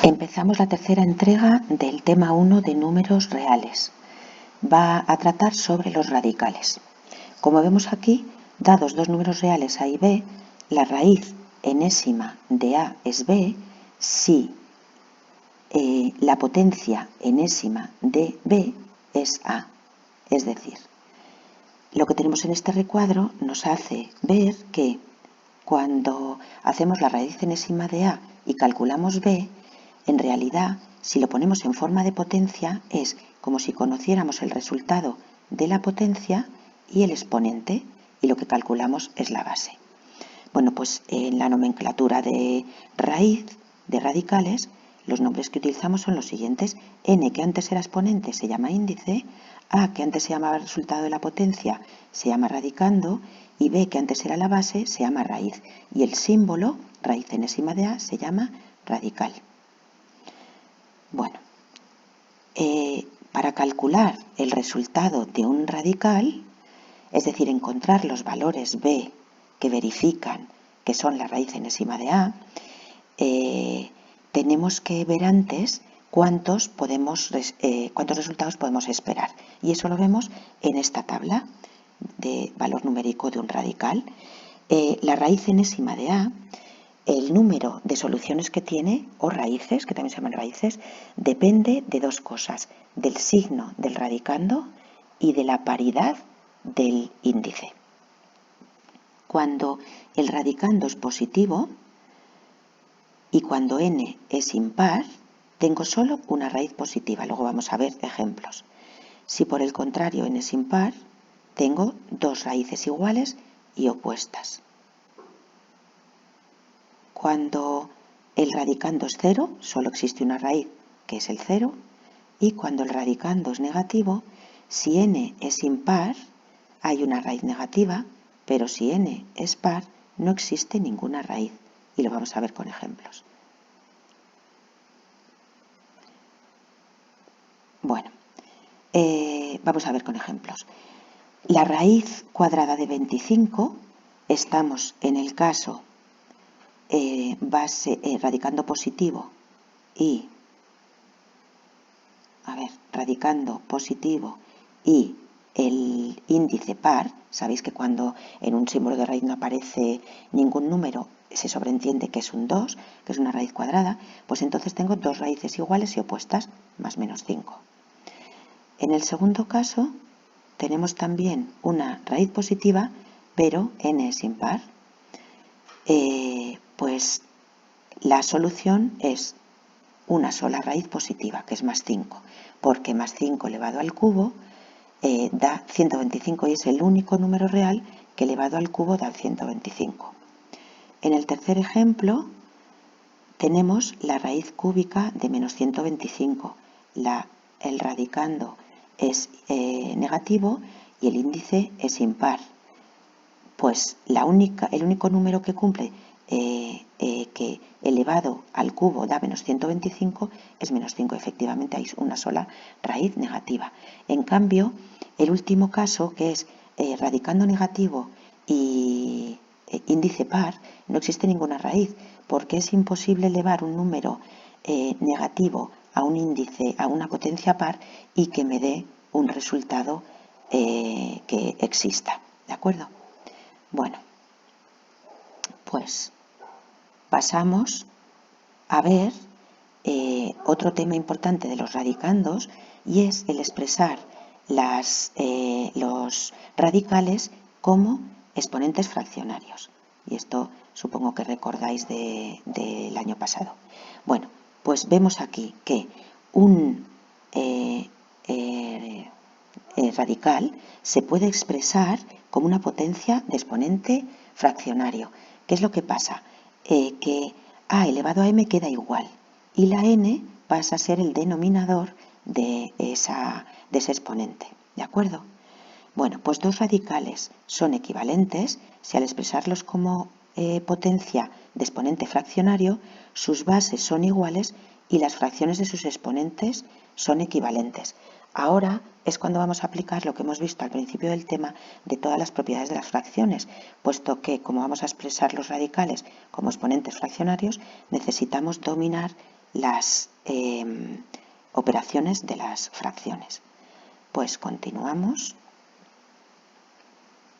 Empezamos la tercera entrega del tema 1 de números reales. Va a tratar sobre los radicales. Como vemos aquí, dados dos números reales A y B, la raíz enésima de A es B si la potencia enésima de B es A. Es decir, lo que tenemos en este recuadro nos hace ver que cuando hacemos la raíz enésima de A y calculamos B, en realidad, si lo ponemos en forma de potencia, es como si conociéramos el resultado de la potencia y el exponente, y lo que calculamos es la base. Bueno, pues en la nomenclatura de raíz, de radicales, los nombres que utilizamos son los siguientes. N, que antes era exponente, se llama índice. A, que antes se llamaba resultado de la potencia, se llama radicando. Y B, que antes era la base, se llama raíz. Y el símbolo, raíz enésima de A, se llama radical. Bueno, para calcular el resultado de un radical, es decir, encontrar los valores B que verifican que son la raíz enésima de A, tenemos que ver antes cuántos resultados podemos esperar. Y eso lo vemos en esta tabla de valor numérico de un radical. La raíz enésima de A, el número de soluciones que tiene, o raíces, que también se llaman raíces, depende de dos cosas: del signo del radicando y de la paridad del índice. Cuando el radicando es positivo y cuando n es impar, tengo solo una raíz positiva. Luego vamos a ver ejemplos. Si por el contrario n es impar, tengo dos raíces iguales y opuestas. Cuando el radicando es cero, solo existe una raíz, que es el cero, y cuando el radicando es negativo, si n es impar, hay una raíz negativa, pero si n es par, no existe ninguna raíz, y lo vamos a ver con ejemplos. Bueno, vamos a ver con ejemplos. La raíz cuadrada de 25, estamos en el caso radicando positivo y radicando positivo y el índice par. Sabéis que cuando en un símbolo de raíz no aparece ningún número, se sobreentiende que es un 2, que es una raíz cuadrada. Pues entonces tengo dos raíces iguales y opuestas, más menos 5. En el segundo caso tenemos también una raíz positiva, pero n es impar. Pues la solución es una sola raíz positiva, que es más 5, porque más 5 elevado al cubo da 125 y es el único número real que elevado al cubo da 125. En el tercer ejemplo tenemos la raíz cúbica de menos 125. El radicando es negativo y el índice es impar. Pues el único número que cumple que elevado al cubo da menos 125 es menos 5. Efectivamente hay una sola raíz negativa. En cambio, el último caso, que es radicando negativo y índice par, no existe ninguna raíz, porque es imposible elevar un número negativo a un índice, a una potencia par, y que me dé un resultado que exista. ¿De acuerdo? Bueno, pues pasamos a ver otro tema importante de los radicandos, y es el expresar los radicales como exponentes fraccionarios. Y esto supongo que recordáis del año pasado. Bueno, pues vemos aquí que un radical se puede expresar como una potencia de exponente fraccionario. ¿Qué es lo que pasa? Que a elevado a m queda igual y la n pasa a ser el denominador de ese exponente. ¿De acuerdo? Bueno, pues dos radicales son equivalentes si al expresarlos como potencia de exponente fraccionario, sus bases son iguales y las fracciones de sus exponentes son equivalentes. Ahora es cuando vamos a aplicar lo que hemos visto al principio del tema de todas las propiedades de las fracciones, puesto que como vamos a expresar los radicales como exponentes fraccionarios, necesitamos dominar las operaciones de las fracciones. Pues continuamos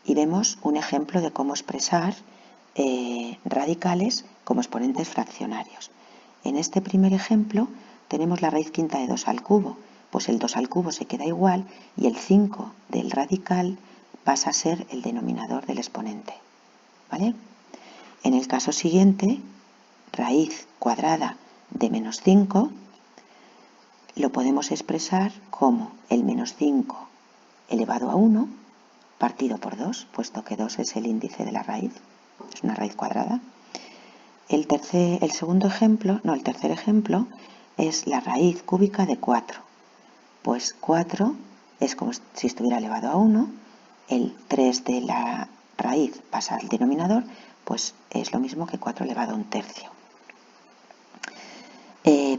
y vemos un ejemplo de cómo expresar radicales como exponentes fraccionarios. En este primer ejemplo tenemos la raíz quinta de 2 al cubo, pues el 2 al cubo se queda igual y el 5 del radical pasa a ser el denominador del exponente, ¿vale? En el caso siguiente, raíz cuadrada de menos 5 lo podemos expresar como el menos 5 elevado a 1 partido por 2, puesto que 2 es el índice de la raíz, es una raíz cuadrada. El tercer ejemplo es la raíz cúbica de 4. Pues 4 es como si estuviera elevado a 1, el 3 de la raíz pasa al denominador, pues es lo mismo que 4 elevado a un tercio.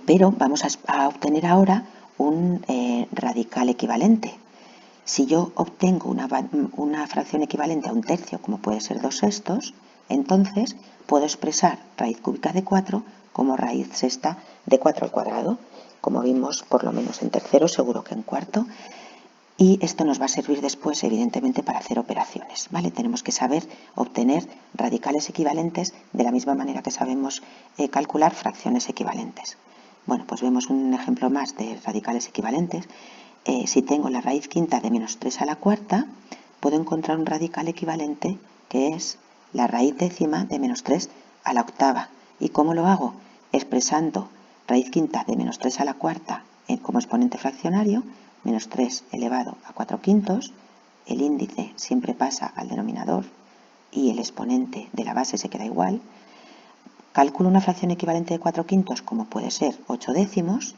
Pero vamos a obtener ahora un radical equivalente. Si yo obtengo una fracción equivalente a un tercio, como puede ser 2 sextos, entonces puedo expresar raíz cúbica de 4 como raíz sexta de 4 al cuadrado, como vimos por lo menos en tercero, seguro que en cuarto. Y esto nos va a servir después, evidentemente, para hacer operaciones, ¿vale? Tenemos que saber obtener radicales equivalentes de la misma manera que sabemos calcular fracciones equivalentes. Bueno, pues vemos un ejemplo más de radicales equivalentes. Si tengo la raíz quinta de menos 3 a la cuarta, puedo encontrar un radical equivalente que es la raíz décima de menos 3 a la octava. ¿Y cómo lo hago? Expresando raíz quinta de menos 3 a la cuarta como exponente fraccionario, menos 3 elevado a 4 quintos, el índice siempre pasa al denominador y el exponente de la base se queda igual. Calculo una fracción equivalente de 4 quintos como puede ser 8 décimos.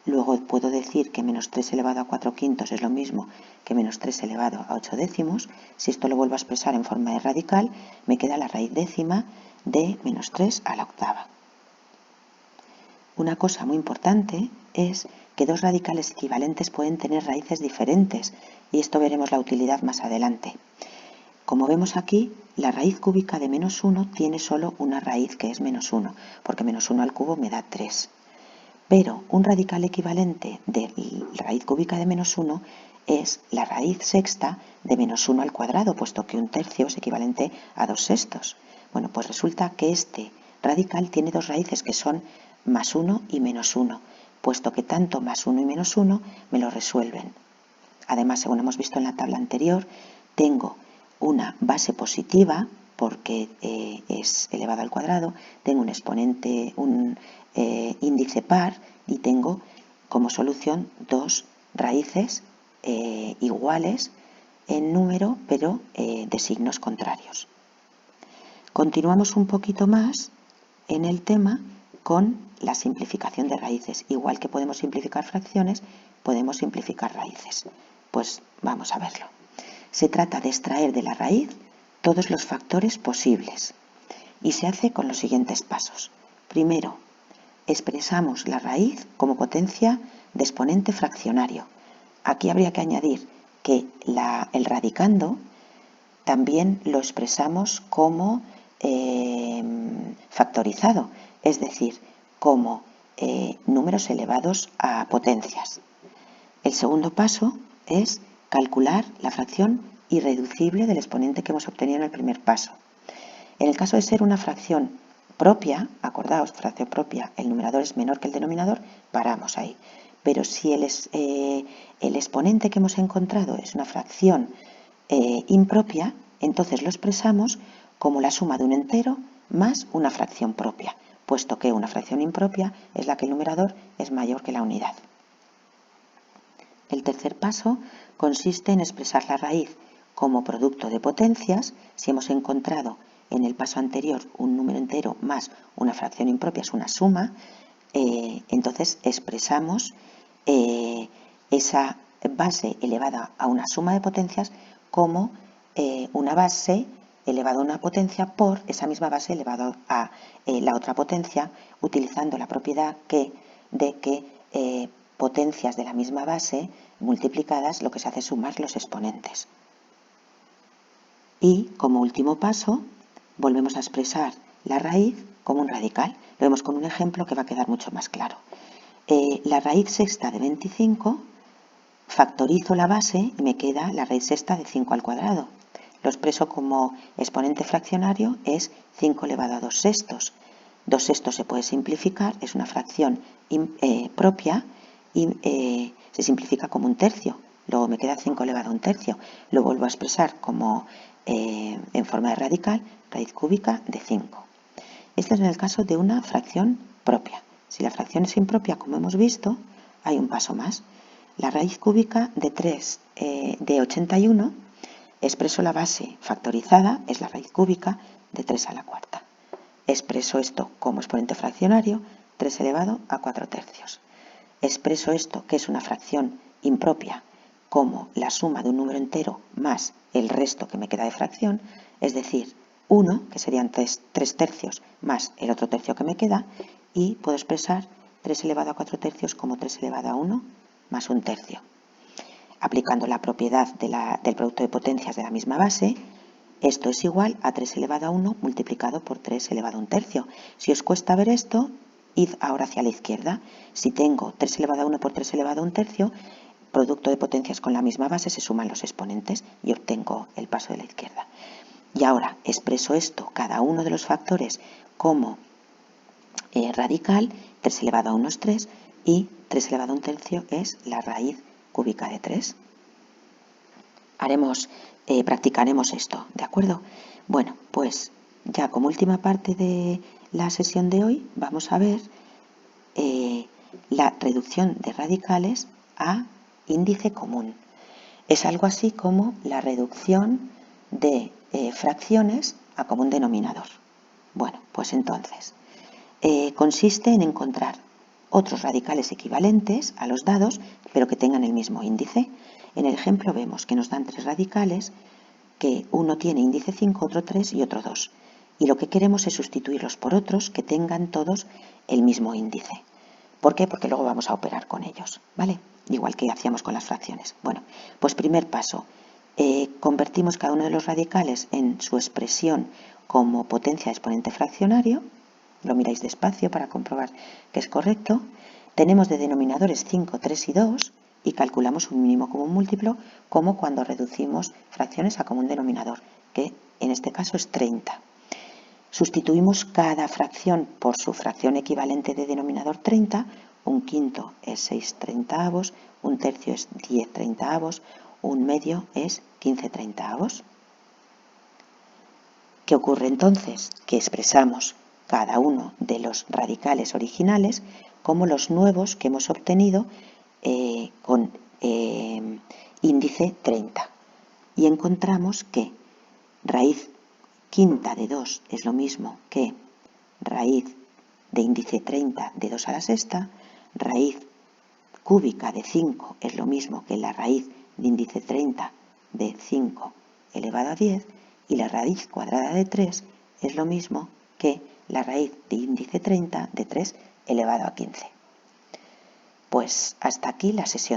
Luego puedo decir que menos 3 elevado a 4 quintos es lo mismo que menos 3 elevado a 8 décimos. Si esto lo vuelvo a expresar en forma de radical, me queda la raíz décima de menos 3 a la octava. Una cosa muy importante es que dos radicales equivalentes pueden tener raíces diferentes, y esto veremos la utilidad más adelante. Como vemos aquí, la raíz cúbica de menos 1 tiene solo una raíz que es menos 1, porque menos 1 al cubo me da 3. Pero un radical equivalente de raíz cúbica de menos 1 es la raíz sexta de menos 1 al cuadrado, puesto que un tercio es equivalente a 2 sextos. Bueno, pues resulta que este radical tiene dos raíces que son más 1 y menos 1, puesto que tanto más 1 y menos 1 me lo resuelven. Además, según hemos visto en la tabla anterior, tengo una base positiva porque es elevado al cuadrado, tengo un exponente, un índice par y tengo como solución dos raíces iguales en número, pero de signos contrarios. Continuamos un poquito más en el tema con la simplificación de raíces. Igual que podemos simplificar fracciones, podemos simplificar raíces. Pues vamos a verlo. Se trata de extraer de la raíz todos los factores posibles y se hace con los siguientes pasos. Primero, expresamos la raíz como potencia de exponente fraccionario. Aquí habría que añadir que el radicando también lo expresamos como factorizado, es decir, como números elevados a potencias. El segundo paso es calcular la fracción irreducible del exponente que hemos obtenido en el primer paso. En el caso de ser una fracción propia, acordaos, fracción propia, el numerador es menor que el denominador, paramos ahí. Pero si el exponente que hemos encontrado es una fracción impropia, entonces lo expresamos como la suma de un entero más una fracción propia, puesto que una fracción impropia es la que el numerador es mayor que la unidad. El tercer paso consiste en expresar la raíz como producto de potencias. Si hemos encontrado en el paso anterior un número entero más una fracción impropia, es una suma, entonces expresamos esa base elevada a una suma de potencias como una base elevado a una potencia por esa misma base elevado a la otra potencia, utilizando la propiedad de que potencias de la misma base multiplicadas, lo que se hace es sumar los exponentes. Y como último paso, volvemos a expresar la raíz como un radical, Lo vemos con un ejemplo que va a quedar mucho más claro. La raíz sexta de 25, factorizo la base y me queda la raíz sexta de 5 al cuadrado. Lo expreso como exponente fraccionario, es 5 elevado a 2 sextos. 2 sextos se puede simplificar, es una fracción propia y se simplifica como un tercio. Luego me queda 5 elevado a un tercio. Lo vuelvo a expresar como en forma de radical, raíz cúbica de 5. Este es en el caso de una fracción propia. Si la fracción es impropia, como hemos visto, hay un paso más. La raíz cúbica de 81, expreso la base factorizada, es la raíz cúbica de 3 a la cuarta. Expreso esto como exponente fraccionario, 3 elevado a 4 tercios. Expreso esto, que es una fracción impropia, como la suma de un número entero más el resto que me queda de fracción, es decir, 1, que serían 3 tercios, más el otro tercio que me queda, y puedo expresar 3 elevado a 4 tercios como 3 elevado a 1 más un tercio. Aplicando la propiedad del producto de potencias de la misma base, esto es igual a 3 elevado a 1 multiplicado por 3 elevado a un tercio. Si os cuesta ver esto, id ahora hacia la izquierda. Si tengo 3 elevado a 1 por 3 elevado a un tercio, producto de potencias con la misma base, se suman los exponentes y obtengo el paso de la izquierda. Y ahora expreso esto, cada uno de los factores, como radical, 3 elevado a 1 es 3 y 3 elevado a un tercio es la raíz cúbica de 3. Practicaremos esto, ¿de acuerdo? Bueno, pues ya como última parte de la sesión de hoy vamos a ver la reducción de radicales a índice común. Es algo así como la reducción de fracciones a común denominador. Bueno, pues entonces, consiste en encontrar otros radicales equivalentes a los dados, pero que tengan el mismo índice. En el ejemplo vemos que nos dan 3 radicales, que uno tiene índice 5, otro 3 y otro 2. Y lo que queremos es sustituirlos por otros que tengan todos el mismo índice. ¿Por qué? Porque luego vamos a operar con ellos, ¿vale? Igual que hacíamos con las fracciones. Bueno, pues primer paso, convertimos cada uno de los radicales en su expresión como potencia de exponente fraccionario. Lo miráis despacio para comprobar que es correcto. Tenemos de denominadores 5, 3 y 2 y calculamos un mínimo común múltiplo como cuando reducimos fracciones a común denominador, que en este caso es 30. Sustituimos cada fracción por su fracción equivalente de denominador 30, un quinto es 6 treintaavos, un tercio es 10 treintaavos, un medio es 15 treintaavos. ¿Qué ocurre entonces? Que expresamos cada uno de los radicales originales como los nuevos que hemos obtenido con índice 30. Y encontramos que raíz quinta de 2 es lo mismo que raíz de índice 30 de 2 a la sexta, raíz cúbica de 5 es lo mismo que la raíz de índice 30 de 5 elevado a 10 y la raíz cuadrada de 3 es lo mismo que la raíz de índice 30 de 3 elevado a 15. Pues hasta aquí la sesión.